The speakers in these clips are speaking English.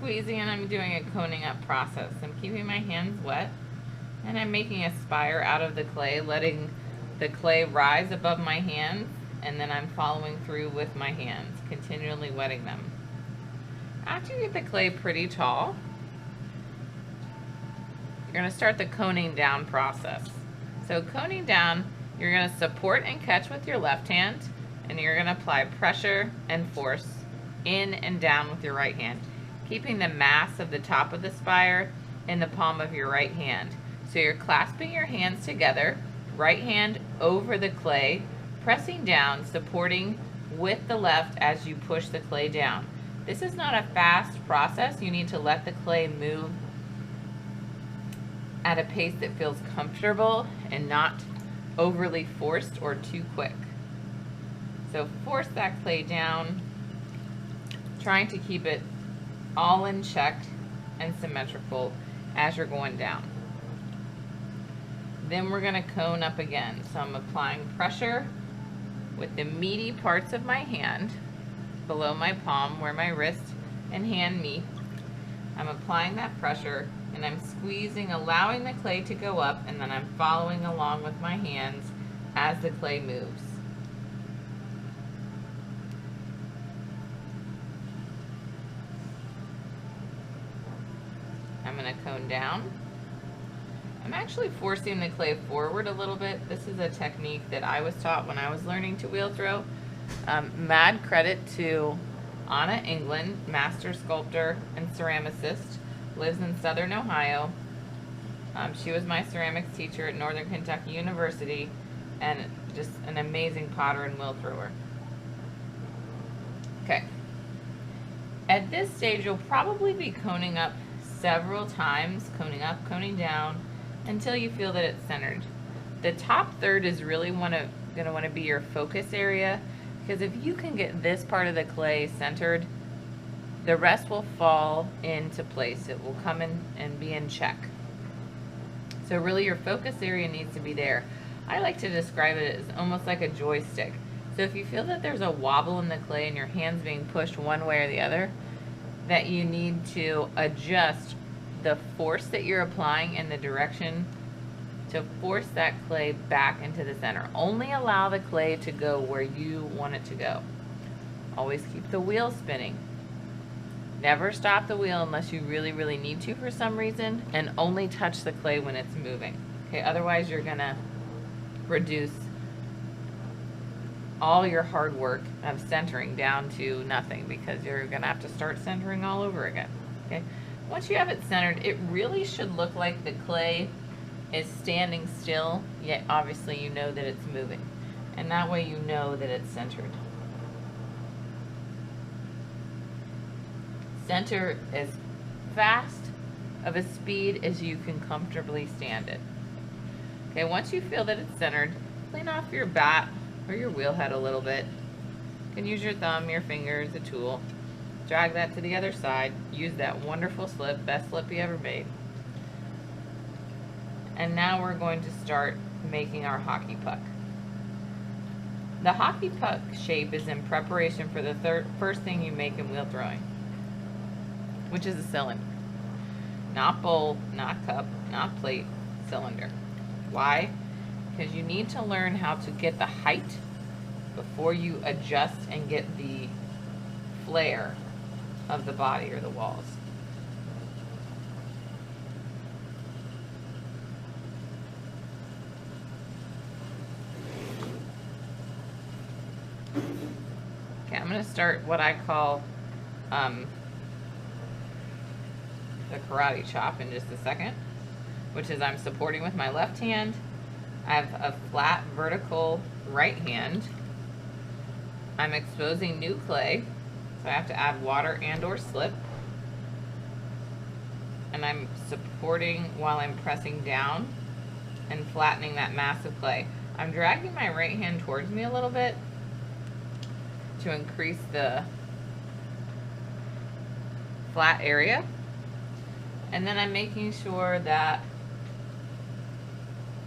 squeezing and I'm doing a coning up process. I'm keeping my hands wet and I'm making a spire out of the clay, letting the clay rise above my hands, and then I'm following through with my hands, continually wetting them. After you get the clay pretty tall, you're going to start the coning down process. So coning down, you're going to support and catch with your left hand, and you're going to apply pressure and force in and down with your right hand, keeping the mass of the top of the spire in the palm of your right hand. So you're clasping your hands together, right hand over the clay, pressing down, supporting with the left as you push the clay down. This is not a fast process. You need to let the clay move at a pace that feels comfortable and not overly forced or too quick. So force that clay down, trying to keep it all in check and symmetrical as you're going down. Then we're going to cone up again. So I'm applying pressure with the meaty parts of my hand below my palm where my wrist and hand meet. I'm applying that pressure and I'm squeezing, allowing the clay to go up, and then I'm following along with my hands as the clay moves. I'm going to cone down. I'm actually forcing the clay forward a little bit. This is a technique that I was taught when I was learning to wheel throw. Mad credit to Anna England, master sculptor and ceramicist, lives in Southern Ohio. She was my ceramics teacher at Northern Kentucky University and just an amazing potter and wheel thrower. Okay. At this stage, you'll probably be coning up several times, coning up, coning down, until you feel that it's centered. The top third is really going to want to be your focus area, because if you can get this part of the clay centered, the rest will fall into place. It will come in and be in check. So really your focus area needs to be there. I like to describe it as almost like a joystick. So if you feel that there's a wobble in the clay and your hand's being pushed one way or the other, that you need to adjust the force that you're applying in the direction to force that clay back into the center. Only allow the clay to go where you want it to go. Always keep the wheel spinning. Never stop the wheel unless you really, really need to for some reason, and only touch the clay when it's moving. Okay, otherwise you're gonna reduce all your hard work of centering down to nothing, because you're gonna have to start centering all over again. Okay, once you have it centered, it really should look like the clay is standing still, yet obviously you know that it's moving, and that way you know that it's centered. Center as fast of a speed as you can comfortably stand it. Okay, once you feel that it's centered, clean off your bat or your wheel head a little bit. You can use your thumb, your finger as a tool. Drag that to the other side. Use that wonderful slip, best slip you ever made. And now we're going to start making our hockey puck. The hockey puck shape is in preparation for the first thing you make in wheel throwing, which is a cylinder. Not bowl, not cup, not plate, cylinder. Why? Because you need to learn how to get the height before you adjust and get the flare of the body or the walls. Okay, I'm going to start what I call the karate chop in just a second, which is I'm supporting with my left hand. I have a flat vertical right hand. I'm exposing new clay, so I have to add water and or slip. And I'm supporting while I'm pressing down and flattening that mass of clay. I'm dragging my right hand towards me a little bit to increase the flat area. And then I'm making sure that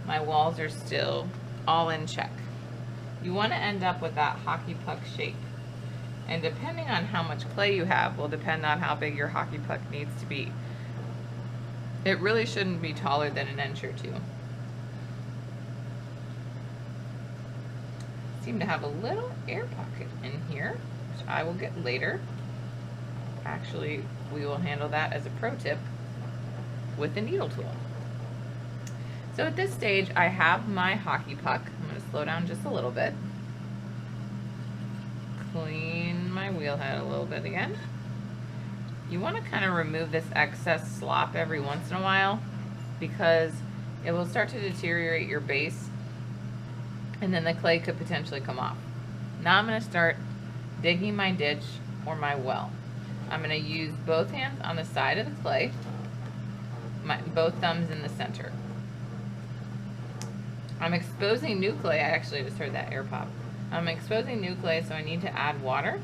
my walls are still all in check. You want to end up with that hockey puck shape. And depending on how much clay you have will depend on how big your hockey puck needs to be. It really shouldn't be taller than an inch or two. Seem to have a little air pocket in here, which I will get later. Actually, we will handle that as a pro tip with the needle tool. So at this stage, I have my hockey puck. I'm going to slow down just a little bit. Clean my wheel head a little bit again. You want to kind of remove this excess slop every once in a while because it will start to deteriorate your base and then the clay could potentially come off. Now I'm going to start digging my ditch or my well. I'm going to use both hands on the side of the clay, both thumbs in the center. I'm exposing new clay. I actually just heard that air pop. I'm exposing new clay, so I need to add water.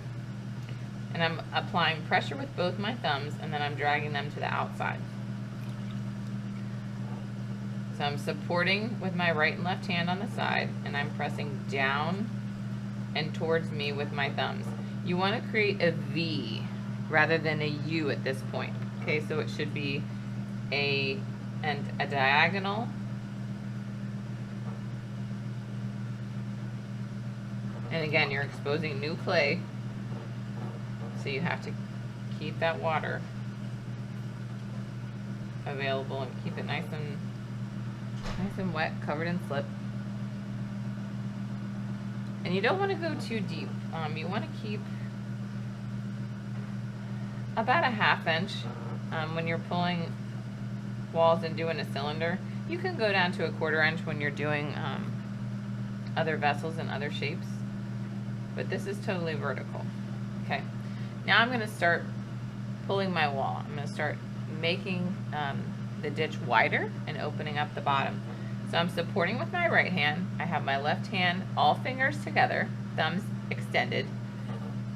And I'm applying pressure with both my thumbs, and then I'm dragging them to the outside. So I'm supporting with my right and left hand on the side, and I'm pressing down and towards me with my thumbs. You want to create a V rather than a U at this point. Okay, so it should be a diagonal and again you're exposing new clay, so you have to keep that water available and keep it nice and wet, covered in slip. And you don't want to go too deep. You want to keep about a ½ inch when you're pulling walls and doing a cylinder. You can go down to a ½ inch when you're doing other vessels and other shapes, but this is totally vertical. Okay, now I'm going to start pulling my wall. I'm going to start making the ditch wider and opening up the bottom. So I'm supporting with my right hand. I have my left hand, all fingers together, thumbs extended,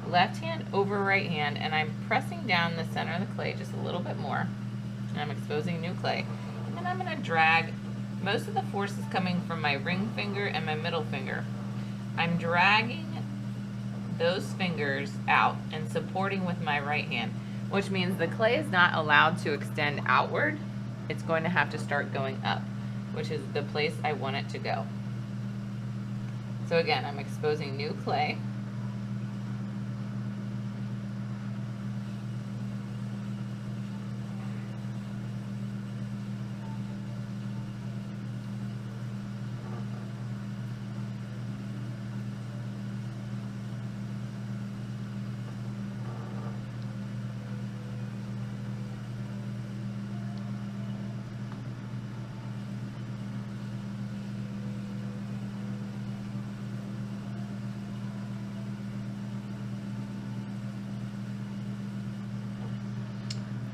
left hand over right hand, and I'm pressing down the center of the clay just a little bit more. And I'm exposing new clay. And I'm going to drag, most of the force is coming from my ring finger and my middle finger. I'm dragging those fingers out and supporting with my right hand, which means the clay is not allowed to extend outward. It's going to have to start going up, which is the place I want it to go. So again, I'm exposing new clay.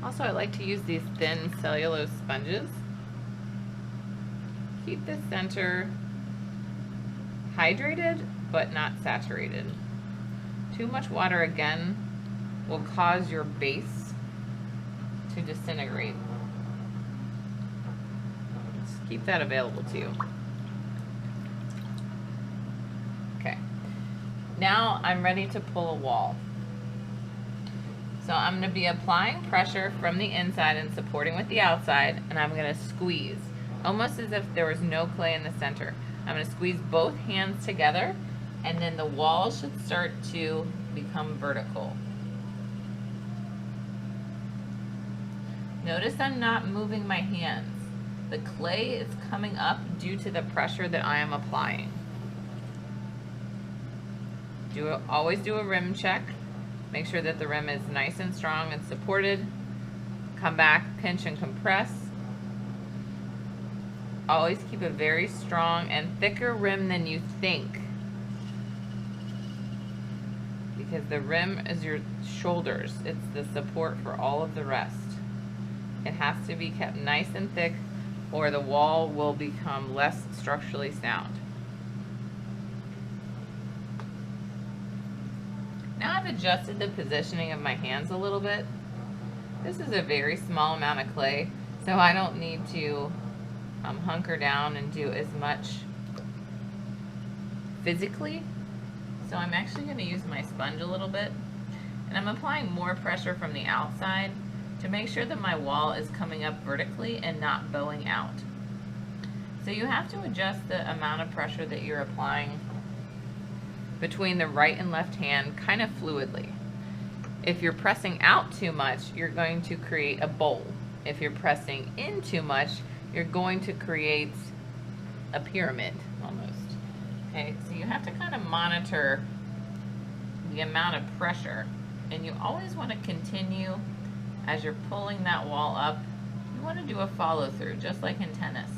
Also, I like to use these thin cellulose sponges. Keep the center hydrated, but not saturated. Too much water, again, will cause your base to disintegrate. Just keep that available to you. Okay, now I'm ready to pull a wall. So I'm going to be applying pressure from the inside and supporting with the outside, and I'm going to squeeze, almost as if there was no clay in the center. I'm going to squeeze both hands together, and then the wall should start to become vertical. Notice I'm not moving my hands. The clay is coming up due to the pressure that I am applying. Always do a rim check. Make sure that the rim is nice and strong and supported. Come back, pinch and compress. Always keep a very strong and thicker rim than you think, because the rim is your shoulders. It's the support for all of the rest. It has to be kept nice and thick, or the wall will become less structurally sound. Now I've adjusted the positioning of my hands a little bit. This is a very small amount of clay, so I don't need to hunker down and do as much physically So I'm actually going to use my sponge a little bit, and I'm applying more pressure from the outside to make sure that my wall is coming up vertically and not bowing out. So you have to adjust the amount of pressure that you're applying between the right and left hand kind of fluidly. If you're pressing out too much, you're going to create a bowl. If you're pressing in too much, you're going to create a pyramid almost. Okay, so you have to kind of monitor the amount of pressure, and you always want to continue as you're pulling that wall up. You want to do a follow through, just like in tennis.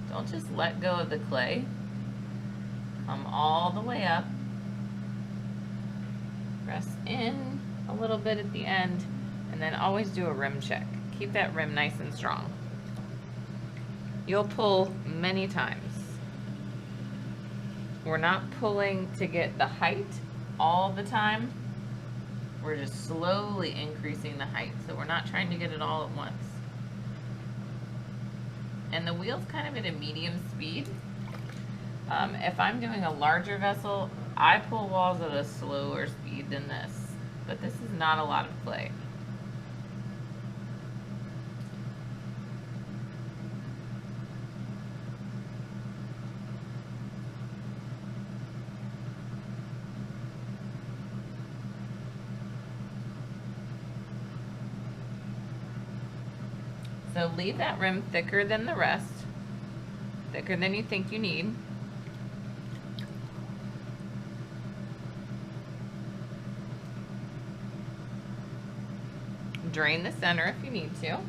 Don't just let go of the clay. Come all the way up. Press in a little bit at the end, and then always do a rim check. Keep that rim nice and strong. You'll pull many times. We're not pulling to get the height all the time. We're just slowly increasing the height, so we're not trying to get it all at once. And the wheel's kind of at a medium speed. If I'm doing a larger vessel, I pull walls at a slower speed than this, but this is not a lot of clay. So leave that rim thicker than the rest, thicker than you think you need. Drain the center if you need to,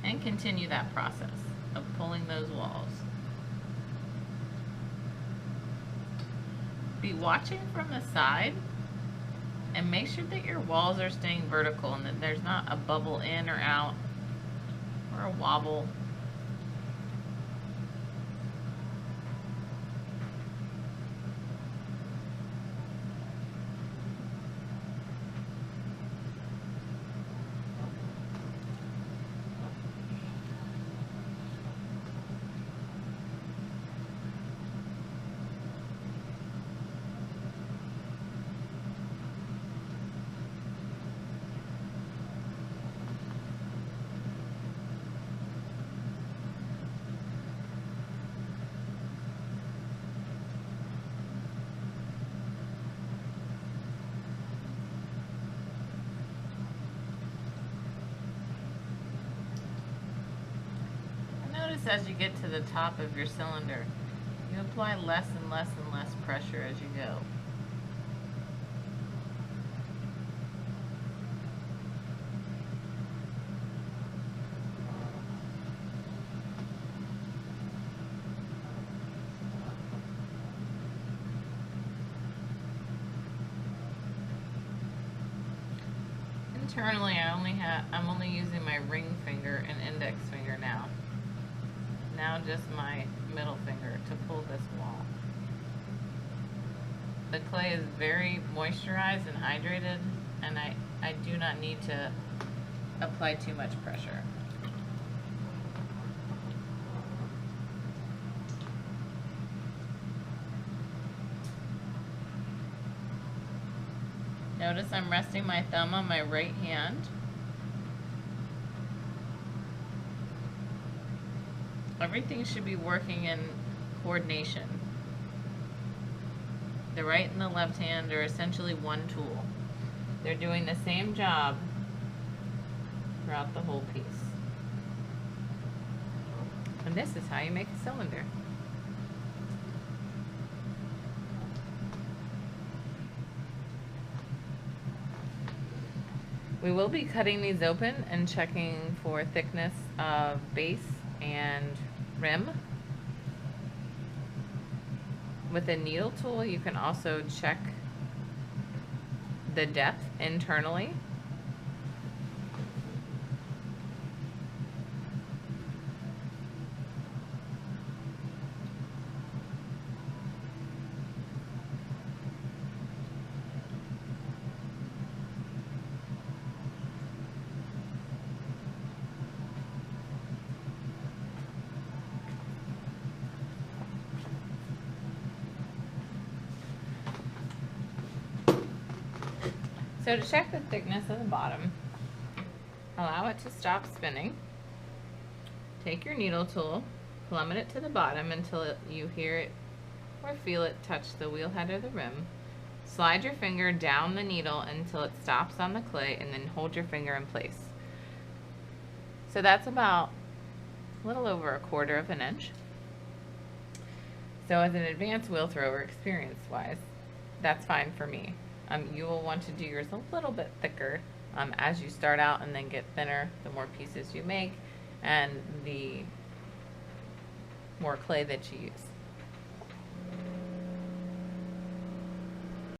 and continue that process of pulling those walls. Be watching from the side and make sure that your walls are staying vertical and that there's not a bubble in or out or a wobble. As you get to the top of your cylinder, you apply less and less and less pressure as you go. Internally, I'm only using my ring finger and index finger now. Now just my middle finger to pull this wall. The clay is very moisturized and hydrated, and I do not need to apply too much pressure. Notice I'm resting my thumb on my right hand. Everything should be working in coordination. The right and the left hand are essentially one tool. They're doing the same job throughout the whole piece. And this is how you make a cylinder. We will be cutting these open and checking for thickness of base and rim. With a needle tool, you can also check the depth internally. So to check the thickness of the bottom, allow it to stop spinning. Take your needle tool, plummet it to the bottom until you hear it or feel it touch the wheel head or the rim. Slide your finger down the needle until it stops on the clay, and then hold your finger in place. So that's about a little over 1/4 of an inch. So as an advanced wheel thrower, experience-wise, that's fine for me. You will want to do yours a little bit thicker as you start out, and then get thinner the more pieces you make and the more clay that you use.